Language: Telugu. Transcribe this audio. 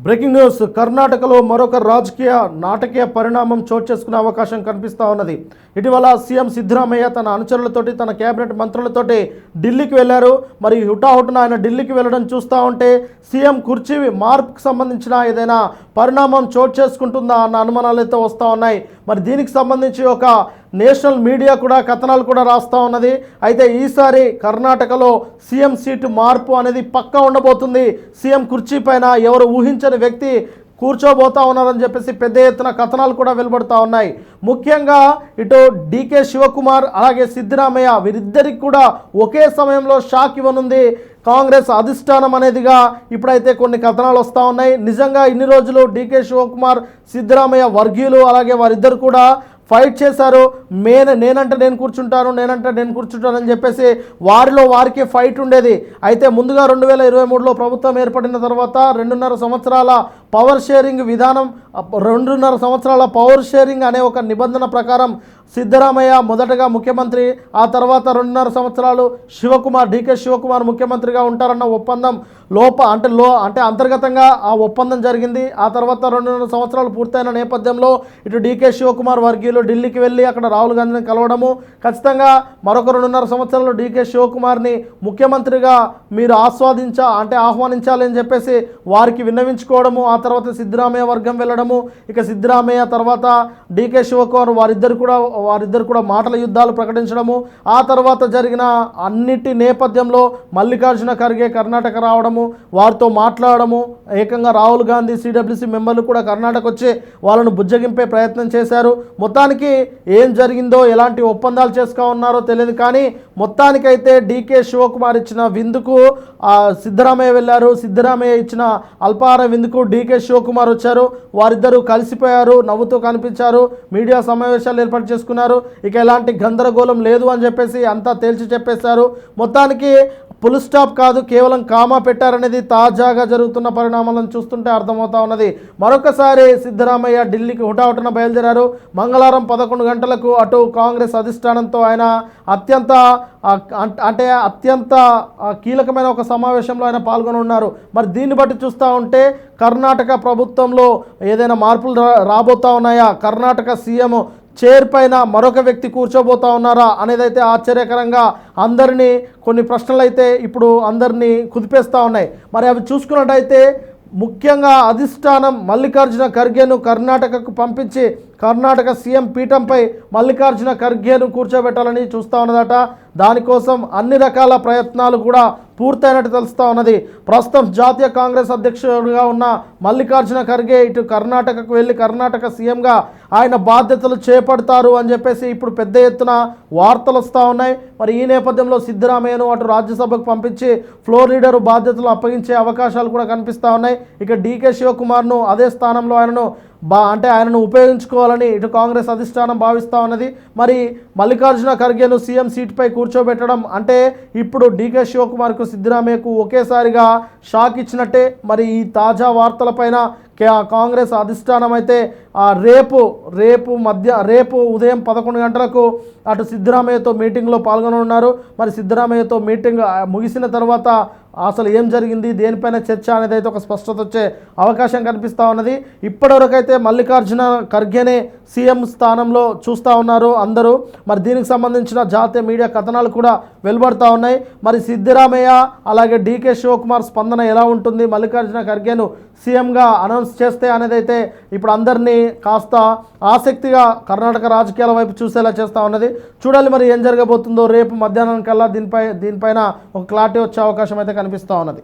Breaking news. కర్ణాటకలో మరొక రాజకీయ నాటకీయ పరిణామం చోటు చేసుకునే అవకాశం కనిపిస్తూ ఉన్నది. ఇటీవల సీఎం సిద్ధరామయ్య తన అనుచరులతోటి తన కేబినెట్ మంత్రులతోటి ఢిల్లీకి వెళ్ళారు. మరి హుటాహుటిన ఆయన ఢిల్లీకి వెళ్ళడం చూస్తూ ఉంటే సీఎం కుర్చీ మార్పుకు సంబంధించిన ఏదైనా పరిణామం చోటు చేసుకుంటుందా అన్న అనుమానాలు అయితే వస్తూ ఉన్నాయి. మరి దీనికి సంబంధించి ఒక నేషనల్ మీడియా కూడా కథనాలు కూడా రాస్తూ ఉన్నది. అయితే ఈసారి కర్ణాటకలో సీఎం సీటు మార్పు అనేది పక్కా ఉండబోతుంది. సీఎం కుర్చీ పైన ఎవరు ఊహించని వ్యక్తి కూర్చోబోతా ఉన్నారని చెప్పేసి పెద్ద ఎత్తున కథనాలు కూడా వెలువడుతూ ఉన్నాయి. ముఖ్యంగా ఇటు డీకే శివకుమార్ అలాగే సిద్ధరామయ్య వీరిద్దరికి కూడా ఒకే సమయంలో షాక్ ఇవ్వనుంది కాంగ్రెస్ అధిష్టానం అనేదిగా ఇప్పుడైతే కొన్ని కథనాలు వస్తూ ఉన్నాయి. నిజంగా ఇన్ని రోజులు డీకే శివకుమార్ సిద్ధరామయ్య వర్గీయులు అలాగే వారిద్దరు కూడా ఫైట్ చేశారు. నేనంటే నేను కూర్చుంటాను అని చెప్పేసి వారిలో వారికి ఫైట్ ఉండేది. అయితే ముందుగా 2023లో ప్రభుత్వం ఏర్పడిన తర్వాత 2.5 సంవత్సరాల పవర్ షేరింగ్ విధానం 2.5 సంవత్సరాల పవర్ షేరింగ్ అనే ఒక నిబంధన ప్రకారం సిద్ధరామయ్య మొదటగా ముఖ్యమంత్రి, ఆ తర్వాత 2.5 సంవత్సరాలు డీకే శివకుమార్ ముఖ్యమంత్రిగా ఉంటారన్న ఒప్పందం అంటే అంతర్గతంగా ఆ ఒప్పందం జరిగింది. ఆ తర్వాత 2.5 సంవత్సరాలు పూర్తయిన నేపథ్యంలో ఇటు డీకే శివకుమార్ వర్గీయులు ఢిల్లీకి వెళ్ళి అక్కడ రాహుల్ గాంధీని కలవడము, ఖచ్చితంగా మరొక 2.5 సంవత్సరాలు డీకే శివకుమార్ని ముఖ్యమంత్రిగా మీరు ఆహ్వానించాలి అని చెప్పేసి వారికి విన్నవించుకోవడము, ఆ తర్వాత సిద్ధరామయ్య వర్గం వెళ్ళడము, ఇక సిద్ధరామయ్య తర్వాత డీకే శివకుమార్ వారిద్దరు కూడా మాటల యుద్ధాలు ప్రకటించడము, ఆ తర్వాత జరిగిన అన్నిటి నేపథ్యంలో మల్లికార్జున ఖర్గే కర్ణాటక రావడము, వారితో మాట్లాడము, ఏకంగా రాహుల్ గాంధీ సిడబ్ల్యూసీ మెంబర్లు కూడా కర్ణాటక వచ్చి వాళ్ళను బుజ్జగింపే ప్రయత్నం చేశారు. మొత్తానికి ఏం జరిగిందో ఎలాంటి ఒప్పందాలు ఉన్నారో తెలియదు, కానీ మొత్తానికైతే డీకే శివకుమార్ ఇచ్చిన విందుకు సిద్ధరామయ్య వెళ్ళారు. సిద్ధరామయ్య ఇచ్చిన అల్పాహార విందుకు డీకే శివకుమార్ వచ్చారు. వారిద్దరూ కలిసిపోయారు, నవ్వుతూ కనిపించారు, మీడియా సమావేశాలు ఏర్పాటు చేసుకున్నారు. ఇక ఎలాంటి గందరగోళం లేదు అని చెప్పేసి అంతా తేల్చి చెప్పేశారు. మొత్తానికి ఫుల్ స్టాప్ కాదు, కేవలం కామా పెట్టారనేది తాజాగా జరుగుతున్న పరిణామాలను చూస్తుంటే అర్థమవుతా ఉన్నది. మరొకసారి సిద్ధరామయ్య ఢిల్లీకి హుటాహుటిన బయలుదేరారు. మంగళవారం 11 గంటలకు అటు కాంగ్రెస్ అధిష్టానంతో ఆయన అత్యంత కీలకమైన ఒక సమావేశంలో ఆయన పాల్గొని ఉన్నారు. మరి దీన్ని బట్టి చూస్తూ ఉంటే కర్ణాటక ప్రభుత్వంలో ఏదైనా మార్పులు రాబోతా ఉన్నాయా, కర్ణాటక సీఎం చైర్ పైన మరొక వ్యక్తి కూర్చోబోతా ఉన్నారా అనేదైతే ఆశ్చర్యకరంగా అందరినీ కొన్ని ప్రశ్నలు అయితే ఇప్పుడు అందరినీ కుదిపేస్తూ ఉన్నాయి. మరి అవి చూసుకున్నట్టయితే ముఖ్యంగా అధిష్టానం మల్లికార్జున ఖర్గేను కర్ణాటకకు పంపించి కర్ణాటక సీఎం పీఠంపై మల్లికార్జున ఖర్గేను కూర్చోబెట్టాలని చూస్తూ ఉన్నదట. దానికోసం అన్ని రకాల ప్రయత్నాలు కూడా పూర్తయినట్టు తెలుస్తూ ఉన్నది. ప్రస్తుతం జాతీయ కాంగ్రెస్ అధ్యక్షుడిగా ఉన్న మల్లికార్జున ఖర్గే ఇటు కర్ణాటకకు వెళ్ళి కర్ణాటక సీఎంగా ఆయన బాధ్యతలు చేపడతారు అని చెప్పేసి ఇప్పుడు పెద్ద ఎత్తున వార్తలు వస్తూ ఉన్నాయి. మరి ఈ నేపథ్యంలో సిద్ధరామయ్యను అటు రాజ్యసభకు పంపించి ఫ్లోర్ లీడరు బాధ్యతలు అప్పగించే అవకాశాలు కూడా కనిపిస్తూ ఉన్నాయి. ఇక డీకే శివకుమార్ను అదే స్థానంలో ఆయనను ఉపయోగించుకోవాలని ఇటు కాంగ్రెస్ అధిష్టానం భావిస్తూ ఉన్నది. మరి మల్లికార్జున ఖర్గేను సీఎం సీట్పై కూర్చోబెట్టడం అంటే ఇప్పుడు డీకే శివకుమార్కు సిద్ధరామయ్యకు ఒకేసారిగా షాక్ ఇచ్చినట్టే. మరి ఈ తాజా వార్తలపైన కాంగ్రెస్ అధిష్టానం అయితే రేపు ఉదయం 11 గంటలకు అటు సిద్ధరామయ్యతో మీటింగ్లో పాల్గొననున్నారు. మరి సిద్ధరామయ్యతో మీటింగ్ ముగిసిన తర్వాత అసలు ఏం జరిగింది, దేనిపైన చర్చ అనేది అయితే ఒక స్పష్టత వచ్చే అవకాశం కనిపిస్తూ ఉన్నది. ఇప్పటివరకైతే మల్లికార్జున ఖర్గేనే సీఎం స్థానంలో చూస్తూ ఉన్నారు అందరూ. మరి దీనికి సంబంధించిన జాతీయ మీడియా కథనాలు కూడా వెలువడుతూ ఉన్నాయి. మరి సిద్ధరామయ్య అలాగే డీకే శివకుమార్ స్పందన ఎలా ఉంటుంది, మల్లికార్జున ఖర్గేను సీఎంగా అనౌన్స్ చేస్తే అనేది అయితే ఇప్పుడు అందరినీ కాస్త ఆసక్తిగా కర్ణాటక రాజకీయాల వైపు చూసేలా చేస్తూ ఉన్నది. చూడాలి మరి ఏం జరగబోతుందో. రేపు మధ్యాహ్నం కల్లా దీనిపైన ఒక క్లారిటీ వచ్చే అవకాశం అయితే కనిపిస్తూ ఉన్నది.